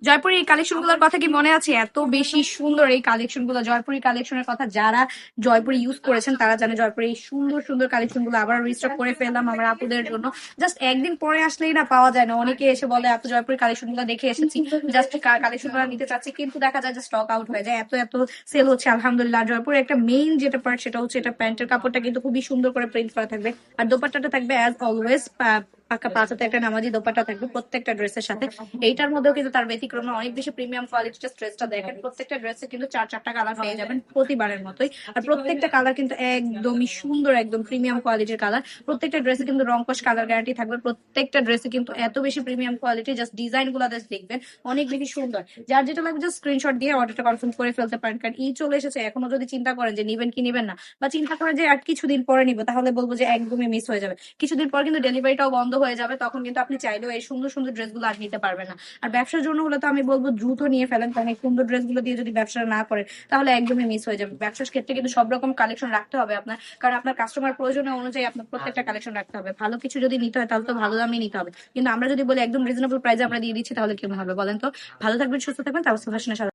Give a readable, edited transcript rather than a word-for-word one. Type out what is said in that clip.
জয়পুরি এই কালেকশন গুলোর কথা কি মনে আছে? এত বেশি সুন্দর এই কালেকশন গুলো, জয়পুরি কালেকশনের কথা যারা জয়পুরি ইউজ করেছেন তারা জানে। জয়পুরি এই সুন্দর সুন্দর কালেকশন গুলো আবার রিস্টক করে ফেললাম আমার আপুদের জন্য। জাস্ট একদিন পরে আসলেই না পাওয়া যায় না, অনেকে এসে বলে আপু জয়পুরি কালেকশন গুলো দেখে এসেছি, জাস্ট কালেকশন গুলো নিতে চাচ্ছি, কিন্তু দেখা যায় যে স্টক আউট হয়ে যায়, এত এত সেল হচ্ছে। আলহামদুলিল্লাহ জয়পুরের একটা মেইন যেটা পার্ট সেটা হচ্ছে এটা প্যান্টের কাপড়টা কিন্তু খুবই সুন্দর করে প্রিন্ট করা থাকবে, আর দোপাট্টাটা থাকবে অ্যাজ অলওয়েজ পাকা পাঁচাতে একটা নামাজি দোপাট্টা থাকবে প্রত্যেকটা ড্রেসের সাথে। এইটার মধ্যেও কিন্তু তার ব্যতিক্রম না, অনেক বেশি প্রিমিয়াম কোয়ালিটির ড্রেসটা দেখেন, প্রত্যেকটা ড্রেসে কিন্তু চার চারটা কালার পেয়ে যাবেন প্রতিবারের মতোই। আর প্রত্যেকটা কালার কিন্তু একদমই সুন্দর, একদম প্রিমিয়াম কোয়ালিটির কালার। প্রত্যেকটা ড্রেসে কিন্তু রংকশ কালার গ্যারান্টি থাকবে, প্রত্যেকটা ড্রেসে কিন্তু এত বেশি প্রিমিয়াম কোয়ালিটি, জাস্ট ডিজাইন গুলো দেখবেন অনেক বেশি সুন্দর। যার যেটা লাগবে জাস্ট স্ক্রিনশট দিয়ে অর্ডারটা কনফার্ম করে ফেলতে পারেন, কারণ ই চলে এসেছে। এখনো যদি চিন্তা করেন যে নিবেন কি নিবেন না, বা চিন্তা করেন যে আর কিছুদিন পরে নিবো, তাহলে বলবো যে একদমই মিস হয়ে যাবে। কিছুদিন পর কিন্তু ডেলিভারিটাও বন্ধ হয়ে যাবে, তখন কিন্তু আপনি চাইলেও এই সুন্দর সুন্দর ড্রেসগুলো আর নিতে পারবেন না। আর ব্যবসার জন্য হলে তো আমি বলবো দ্রুত নিয়ে ফেলেন, কারণ এই সুন্দর ড্রেসগুলো দিয়ে যদি ব্যবসা না করেন তাহলে একদমই মিস হয়ে যাবে। ব্যবসার ক্ষেত্রে কিন্তু সব রকম কালেকশন রাখতে হবে আপনার, কারণ আপনার কাস্টমার প্রয়োজনীয় অনুযায়ী আপনার প্রত্যেকটা কালেকশন রাখতে হবে। ভালো কিছু যদি নিতে হয় তাহলে তো ভালো দামই নিতে হবে, কিন্তু আমরা যদি বলি একদম রিজনেবল প্রাইসে আমরা দিয়ে দিচ্ছি তাহলে কেমন হবে বলেন তো? ভালো থাকবেন, সুস্থ থাকবেন, তাও সুভাষণের সাথে।